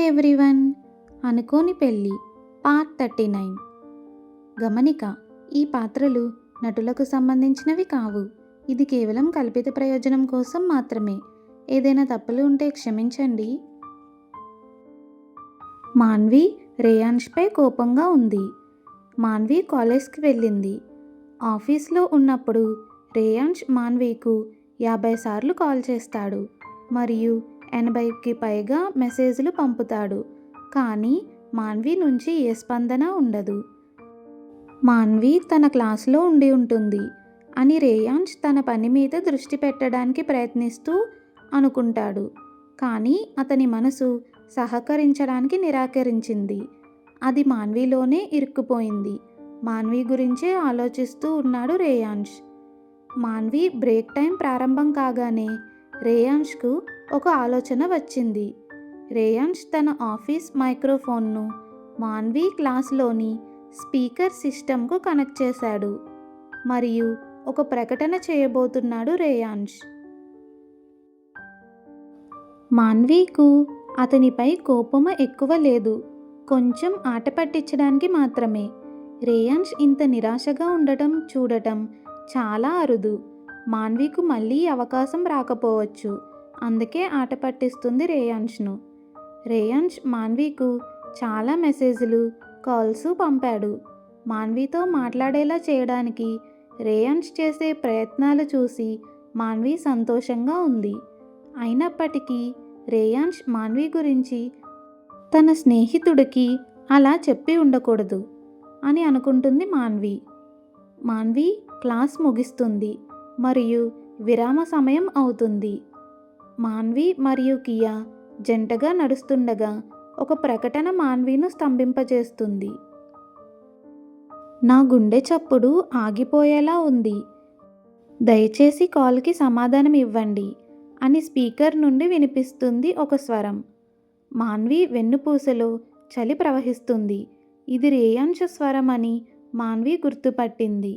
Hi everyone. అనుకోని పెళ్ళి part 39. గమనిక: ఈ పాత్రలు నటులకు సంబంధించినవి కావు. ఇది కేవలం కల్పిత ప్రయోజనం కోసం మాత్రమే. ఏదైనా తప్పులు ఉంటే క్షమించండి. మాన్వి రేయాన్ష్పై కోపంగా ఉంది. మాన్వి కాలేజ్కి వెళ్ళింది. ఆఫీస్లో ఉన్నప్పుడు రేయాన్ష్ మాన్వికు 50 సార్లు కాల్ చేస్తాడు మరియు 80కి పైగా మెసేజ్లు పంపుతాడు. కానీ మాన్వి నుంచి ఏ స్పందన ఉండదు. మాన్వి తన క్లాస్లో ఉండి ఉంటుంది అని రేయాన్ష్ తన పని మీద దృష్టి పెట్టడానికి ప్రయత్నిస్తూ అనుకుంటాడు. కానీ అతని మనసు సహకరించడానికి నిరాకరించింది. అది మాన్విలోనే ఇరుక్కుపోయింది. మాన్వి గురించే ఆలోచిస్తూ ఉన్నాడు రేయాన్ష్. మాన్వి బ్రేక్ టైం ప్రారంభం కాగానే రేయాన్ష్కు ఒక ఆలోచన వచ్చింది. రేయాన్ష్ తన ఆఫీస్ మైక్రోఫోన్ను మాన్వి క్లాస్లోని స్పీకర్ సిస్టమ్కు కనెక్ట్ చేశాడు మరియు ఒక ప్రకటన చేయబోతున్నాడు రేయాన్ష్. మాన్వికు అతనిపై కోపం ఎక్కువ లేదు, కొంచెం ఆట పట్టించడానికి మాత్రమే. రేయాన్ష్ ఇంత నిరాశగా చూడటం చాలా అరుదు. మాన్వికు మళ్ళీ అవకాశం రాకపోవచ్చు, అందుకే ఆట పట్టిస్తుంది రేయాన్ష్ను. రేయాన్ష్ మాన్వికు చాలా మెసేజ్లు, కాల్స్ పంపాడు. మాన్వితో మాట్లాడేలా చేయడానికి రేయాన్ష్ చేసే ప్రయత్నాలు చూసి మాన్వి సంతోషంగా ఉంది. అయినప్పటికీ రేయాన్ష్ మాన్వి గురించి తన స్నేహితుడికి అలా చెప్పి ఉండకూడదు అని అనుకుంటుంది మాన్వి. మాన్వి క్లాస్ ముగిస్తుంది మరియు విరామ సమయం అవుతుంది. మాన్వి మరియు కియా జంటగా నడుస్తుండగా ఒక ప్రకటన మాన్విను స్తంభింపజేస్తుంది. నా గుండె చప్పుడు ఆగిపోయేలా ఉంది, దయచేసి కాల్కి సమాధానం ఇవ్వండి అని స్పీకర్ నుండి వినిపిస్తుంది ఒక స్వరం. మాన్వి వెన్నుపూసలో చలి ప్రవహిస్తుంది. ఇది రేయాన్ష్ స్వరం అని మాన్వి గుర్తుపట్టింది.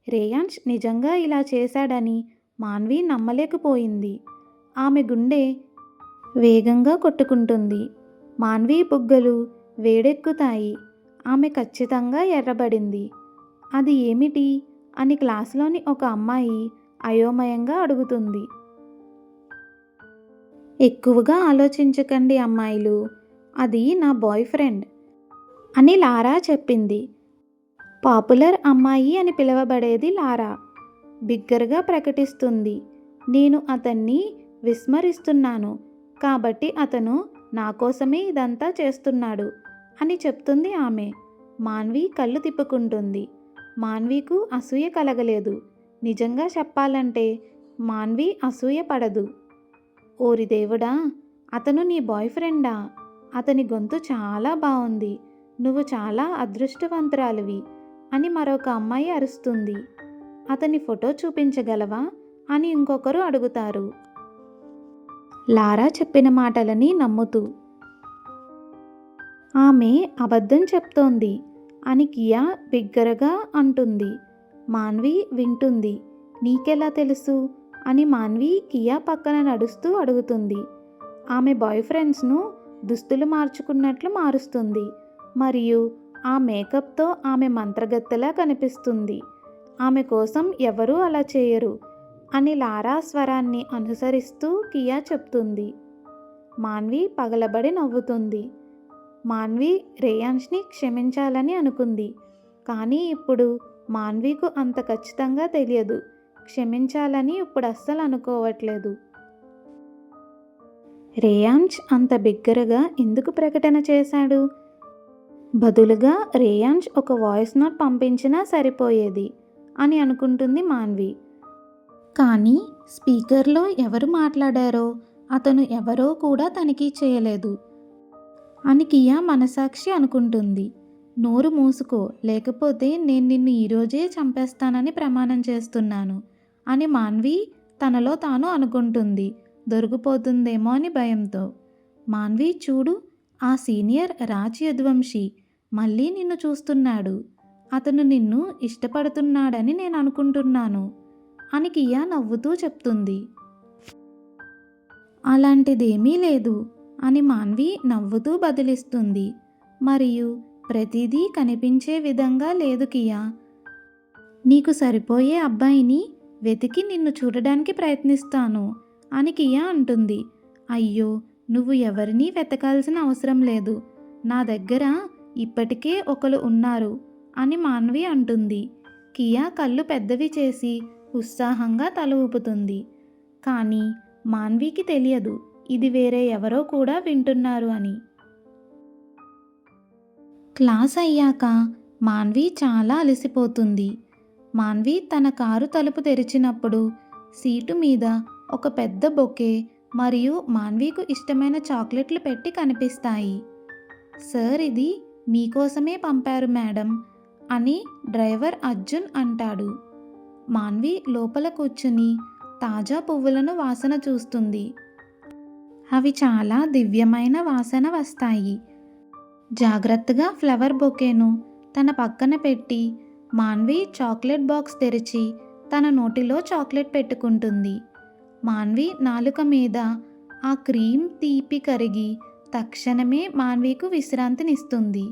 రేయాన్ష్ నిజంగా ఇలా చేశాడని మాన్వి నమ్మలేకపోయింది. ఆమె గుండె వేగంగా కొట్టుకుంటుంది. మాన్వి బుగ్గలు వేడెక్కుతాయి. ఆమె ఖచ్చితంగా ఎర్రబడింది. అది ఏమిటి అని క్లాస్లోని ఒక అమ్మాయి అయోమయంగా అడుగుతుంది. ఎక్కువగా ఆలోచించకండి అమ్మాయిలు, అది నా బాయ్ ఫ్రెండ్ అని లారా చెప్పింది. పాపులర్ అమ్మాయి అని పిలువబడేది లారా బిగ్గరగా ప్రకటిస్తుంది. నేను అతన్ని విస్మరిస్తున్నాను కాబట్టి అతను నా కోసమే ఇదంతా చేస్తున్నాడు అని చెప్తుంది ఆమె. మాన్వి కళ్ళు తిప్పుకుంటుంది. మాన్వికు అసూయ కలగలేదు. నిజంగా చెప్పాలంటే మాన్వి అసూయ పడదు. ఓరి దేవుడా, అతను నీ బాయ్ ఫ్రెండా? అతని గొంతు చాలా బాగుంది, నువ్వు చాలా అదృష్టవంతురాలివి అని మరొక అమ్మాయి అరుస్తుంది. అతని ఫోటో చూపించగలవా అని ఇంకొకరు అడుగుతారు. లారా చెప్పిన మాటలని నమ్ముతూ ఆమె అబద్ధం చెప్తోంది అని కియా బిగ్గరగా అంటుంది. మాన్వి వింటుంది. నీకెలా తెలుసు అని మాన్వి కియా పక్కన నడుస్తూ అడుగుతుంది. ఆమె బాయ్ ఫ్రెండ్స్ను దుస్తులు మార్చుకున్నట్లు మారుస్తుంది మరియు ఆ మేకప్తో ఆమె మంత్రగత్తెలా కనిపిస్తుంది. ఆమె కోసం ఎవరూ అలా చేయరు అని లారా స్వరాన్ని అనుసరిస్తూ కియా చెప్తుంది. మాన్వి పగలబడి నవ్వుతుంది. మాన్వి రేయాన్ష్ని క్షమించాలని అనుకుంది, కానీ ఇప్పుడు మాన్వికు అంత ఖచ్చితంగా తెలియదు. క్షమించాలని ఇప్పుడు అస్సలు అనుకోవట్లేదు. రేయాన్ష్ అంత బిగ్గరగా ఎందుకు ప్రకటన చేశాడు? బదులుగా రేయాన్ష్ ఒక వాయిస్ నోట్ పంపించినా సరిపోయేది అని అనుకుంటుంది మాన్వి. కానీ స్పీకర్లో ఎవరు మాట్లాడారో అతను ఎవరో కూడా తనిఖీ చేయలేదు అని కియా మనసాక్షి అనుకుంటుంది. నోరు మూసుకో, లేకపోతే నేను నిన్ను ఈరోజే చంపేస్తానని ప్రమాణం చేస్తున్నాను అని మాన్వి తనలో తాను అనుకుంటుంది, దొరికిపోతుందేమో అని భయంతో. మాన్వి చూడు, ఆ సీనియర్ రాజ్ యదువంశీ మళ్ళీ నిన్ను చూస్తున్నాడు. అతను నిన్ను ఇష్టపడుతున్నాడని నేను అనుకుంటున్నాను అని కియా నవ్వుతూ చెప్తుంది. అలాంటిదేమీ లేదు అని మాన్వి నవ్వుతూ బదిలిస్తుంది. మరియు ప్రతిదీ కనిపించే విధంగా లేదు కియా. నీకు సరిపోయే అబ్బాయిని వెతికి నిన్ను చూడడానికి ప్రయత్నిస్తాను అని కియా అంటుంది. అయ్యో, నువ్వు ఎవరినీ వెతకాల్సిన అవసరం లేదు. నా దగ్గర ఇప్పటికే ఒకరు ఉన్నారు అని మాన్వి అంటుంది. కియా కళ్ళు పెద్దవి చేసి ఉత్సాహంగా తల ఊపుతుంది. కానీ మాన్వికి తెలియదు ఇది వేరే ఎవరో కూడా వింటున్నారు అని. క్లాస్ అయ్యాక మాన్వి చాలా అలసిపోతుంది. మాన్వి తన కారు తలుపు తెరిచినప్పుడు సీటు మీద ఒక పెద్ద బొకే మరియు మాన్వికు ఇష్టమైన చాక్లెట్లు పెట్టి కనిపిస్తాయి. సార్, ఇది మీకోసమే పంపారు మేడం అని డ్రైవర్ అర్జున్ అంటాడు. మాన్వి లోపల కూర్చుని తాజా పువ్వులను వాసన చూస్తుంది. అవి చాలా దివ్యమైన వాసన వస్తాయి. జాగ్రత్తగా ఫ్లవర్ బొకేను తన పక్కన పెట్టి మాన్వి చాక్లెట్ బాక్స్ తెరిచి తన నోటిలో చాక్లెట్ పెట్టుకుంటుంది. మాన్వి నాలుక మీద ఆ క్రీమ్ తీపి కరిగి తక్షణమే మాన్వికు విశ్రాంతినిస్తుంది.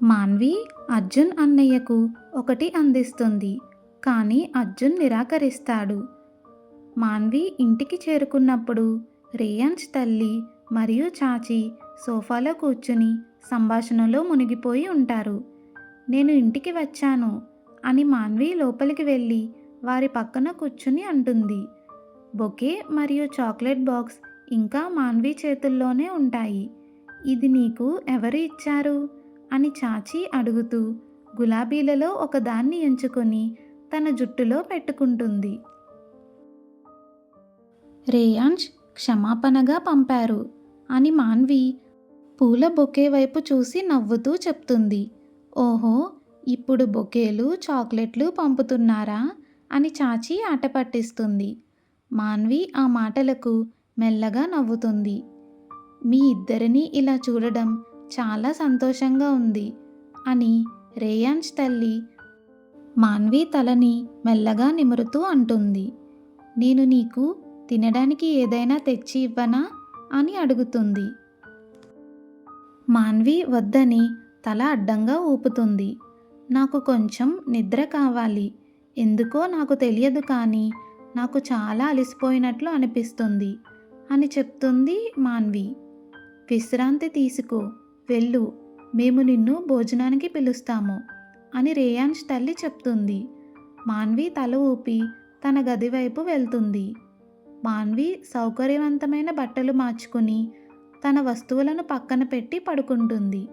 మాన్వి అర్జున్ అన్నయ్యకు ఒకటి అందిస్తుంది. కానీ అర్జున్ నిరాకరిస్తాడు. మాన్వి ఇంటికి చేరుకున్నప్పుడు రేయాన్స్ తల్లి మరియు చాచి సోఫాలో కూర్చుని సంభాషణలో మునిగిపోయి ఉంటారు. నేను ఇంటికి వచ్చాను అని మాన్వి లోపలికి వెళ్ళి వారి పక్కన కూర్చుని అంటుంది. బొకే మరియు చాక్లెట్ బాక్స్ ఇంకా మాన్వి చేతుల్లోనే ఉంటాయి. ఇది నీకు ఎవరు ఇచ్చారు అని చాచి అడుగుతూ గులాబీలలో ఒకదాన్ని ఎంచుకొని తన జుట్టులో పెట్టుకుంటుంది. రేయాన్స్ క్షమాపణగా పంపారు అని మాన్వి పూల బొకే వైపు చూసి నవ్వుతూ చెప్తుంది. ఓహో, ఇప్పుడు బొకేలు చాక్లెట్లు పంపుతున్నారా అని చాచి ఆట పట్టిస్తుంది. మాన్వి ఆ మాటలకు మెల్లగా నవ్వుతుంది. మీ ఇద్దరిని ఇలా చూడడం చాలా సంతోషంగా ఉంది అని రేయాన్స్ తల్లి మాన్వి తలని మెల్లగా నిమురుతూ అంటుంది. నేను నీకు తినడానికి ఏదైనా తెచ్చి ఇవ్వనా అని అడుగుతుంది. మాన్వి వద్దని తల అడ్డంగా ఊపుతుంది. నాకు కొంచెం నిద్ర కావాలి. ఎందుకో నాకు తెలియదు కానీ నాకు చాలా అలసిపోయినట్లు అనిపిస్తుంది అని చెప్తుంది మాన్వి. విశ్రాంతి తీసుకో, వెళ్ళు, మేము నిన్ను భోజనానికి పిలుస్తాము అని రేయాన్స్ తల్లి చెప్తుంది. మాన్వి తల ఊపి తన గది వైపు వెళ్తుంది. మాన్వి సౌకర్యవంతమైన బట్టలు మార్చుకుని తన వస్తువులను పక్కన పెట్టి పడుకుంటుంది.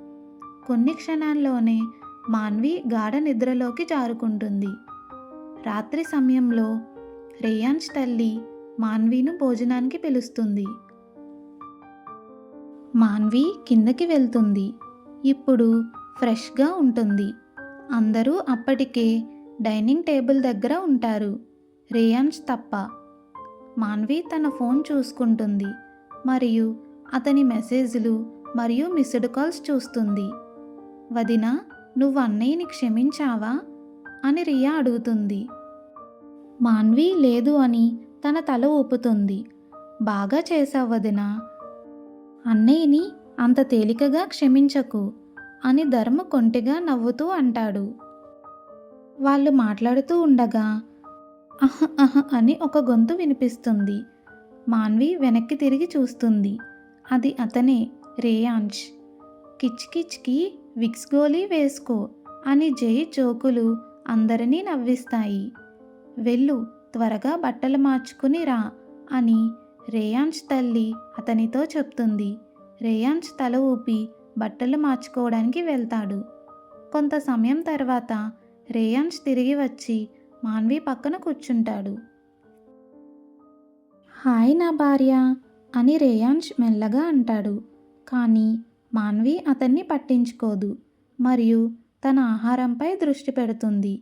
కొన్ని క్షణాల్లోనే మాన్వి గాఢ నిద్రలోకి జారుకుంటుంది. రాత్రి సమయంలో రేయాన్స్ తల్లి మాన్విను భోజనానికి పిలుస్తుంది. మాన్వి కిందకి వెళ్తుంది. ఇప్పుడు ఫ్రెష్గా ఉంటుంది. అందరూ అప్పటికే డైనింగ్ టేబుల్ దగ్గర ఉంటారు, రేయాన్స్ తప్ప. మాన్వి తన ఫోన్ చూసుకుంటుంది మరియు అతని మెసేజ్లు మరియు మిస్డ్ కాల్స్ చూస్తుంది. వదినా, నువ్వు అన్నయ్యని క్షమించావా అని రియా అడుగుతుంది. మాన్వి లేదు అని తన తల ఊపుతుంది. బాగా చేసావు వదినా. అన్నయ్యని అంత తేలికగా క్షమించకు అని ధర్మ కొంటెగా నవ్వుతూ అంటాడు. వాళ్ళు మాట్లాడుతూ ఉండగా అహ అహ అని ఒక గొంతు వినిపిస్తుంది. మాన్వి వెనక్కి తిరిగి చూస్తుంది. అది అతనే, రేయాన్స్. కిచ్ కిచ్కి విక్స్ గోలీ వేసుకో అని జై జోకులు అందరినీ నవ్విస్తాయి. వెళ్ళు, త్వరగా బట్టలు మార్చుకుని రా అని రేయాన్స్ తల్లి అతనితో చెప్తుంది. రేయాన్స్ తల ఊపి బట్టలు మార్చుకోవడానికి వెళ్తాడు. కొంత సమయం తర్వాత రేయాన్స్ తిరిగి వచ్చి మాన్వి పక్కన కూర్చుంటాడు. హాయ్ నా భార్య అని రేయాన్స్ మెల్లగా అంటాడు. కానీ మాన్వి అతన్ని పట్టించుకోదు మరియు తన ఆహారంపై దృష్టి పెడుతుంది.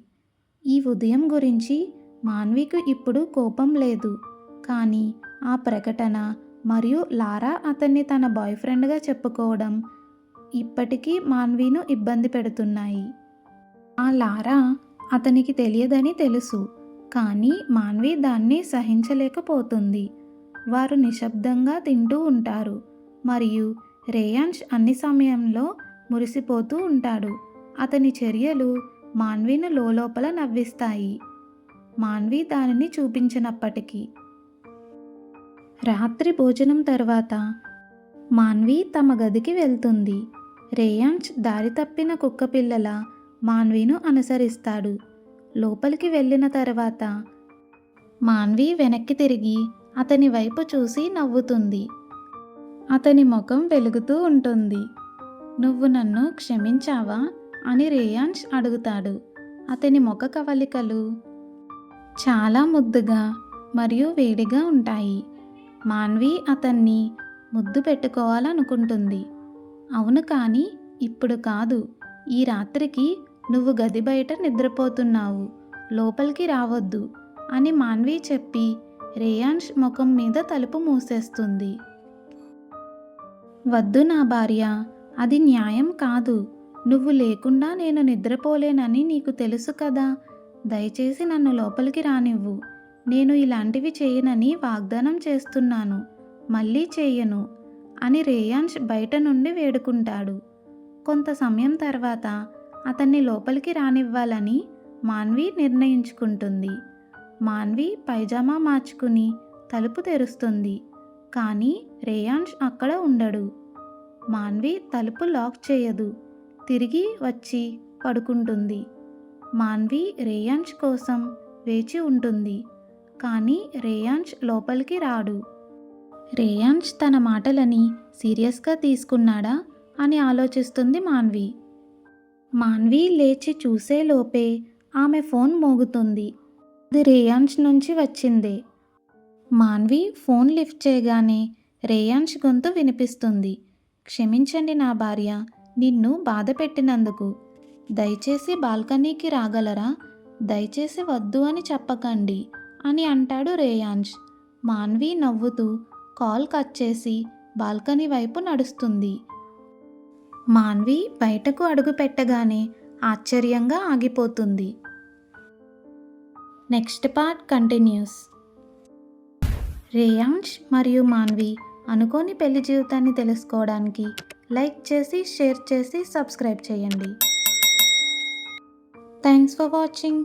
ఈ ఉదయం గురించి మాన్వికు ఇప్పుడు కోపం లేదు. కానీ ఆ ప్రకటన మరియు లారా అతన్ని తన బాయ్ ఫ్రెండ్గా చెప్పుకోవడం ఇప్పటికీ మాన్విను ఇబ్బంది పెడుతున్నాయి. ఆ లారా అతనికి తెలియదని తెలుసు, కానీ మాన్వి దాన్ని సహించలేకపోతుంది. వారు నిశ్శబ్దంగా తింటూ ఉంటారు మరియు రేయాన్ష్ అన్ని సమయంలో మురిసిపోతూ ఉంటాడు. అతని చర్యలు మాన్వీను లోపల నవ్విస్తాయి. మాన్వి దానిని చూపించినప్పటికీ. రాత్రి భోజనం తర్వాత మాన్వి తమ గదికి వెళ్తుంది. రేయాన్ష్ దారి తప్పిన కుక్కపిల్లల మాన్వీను అనుసరిస్తాడు. లోపలికి వెళ్ళిన తర్వాత మాన్వి వెనక్కి తిరిగి అతని వైపు చూసి నవ్వుతుంది. అతని ముఖం వెలుగుతూ ఉంటుంది. నువ్వు నన్ను క్షమించావా అని రేయాన్ష్ అడుగుతాడు. అతని ముఖ కవలికలు చాలా ముద్దుగా మరియు వేడిగా ఉంటాయి. మాన్వి అతన్ని ముద్దు పెట్టుకోవాలనుకుంటుంది. అవును, కానీ ఇప్పుడు కాదు. ఈ రాత్రికి నువ్వు గది బయట నిద్రపోతున్నావు, లోపలికి రావద్దు అని మాన్వి చెప్పి రేయాన్ష్ ముఖం మీద తలుపు మూసేస్తుంది. వద్దు నా భార్య, అది న్యాయం కాదు. నువ్వు లేకుండా నేను నిద్రపోలేనని నీకు తెలుసు కదా. దయచేసి నన్ను లోపలికి రానివ్వు. నేను ఇలాంటివి చేయనని వాగ్దానం చేస్తున్నాను. మళ్ళీ చేయను అని రేయాన్ష్ బయట నుండి వేడుకుంటాడు. కొంత సమయం తర్వాత అతన్ని లోపలికి రానివ్వాలని మాన్వి నిర్ణయించుకుంటుంది. మాన్వి పైజామా మార్చుకుని తలుపు తెరుస్తుంది. కానీ రేయాన్ష్ అక్కడ ఉండడు. మాన్వి తలుపు లాక్ చేయదు. తిరిగి వచ్చి పడుకుంటుంది. మాన్వి రేయాన్ష్ కోసం వేచి ఉంటుంది. కానీ రేయాన్ష్ లోపలికి రాడు. రేయాన్ష్ తన మాటలని సీరియస్గా తీసుకున్నాడా అని ఆలోచిస్తుంది మాన్వి. మాన్వి లేచి చూసేలోపే ఆమె ఫోన్ మోగుతుంది. అది రేయాన్ష్ నుంచి వచ్చిందే. మాన్వి ఫోన్ లిఫ్ట్ చేయగానే రేయాన్ష్ గొంతు వినిపిస్తుంది. క్షమించండి నా భార్య, నిన్ను బాధ పెట్టినందుకు. దయచేసి బాల్కనీకి రాగలరా? దయచేసి వద్దు అని చెప్పకండి అని అంటాడు రేయాన్ష్. మాన్వి నవ్వుతూ కాల్ కట్ చేసి బాల్కనీ వైపు నడుస్తుంది. మాన్వి బయటకు అడుగు పెట్టగానే ఆశ్చర్యంగా ఆగిపోతుంది. Next part continuous. రేయాన్ష్ మరియు మాన్వి అనుకోని పెళ్లి జీవితాన్ని తెలుసుకోవడానికి లైక్ చేసి, షేర్ చేసి, సబ్స్క్రైబ్ చేయండి. Thanks for watching.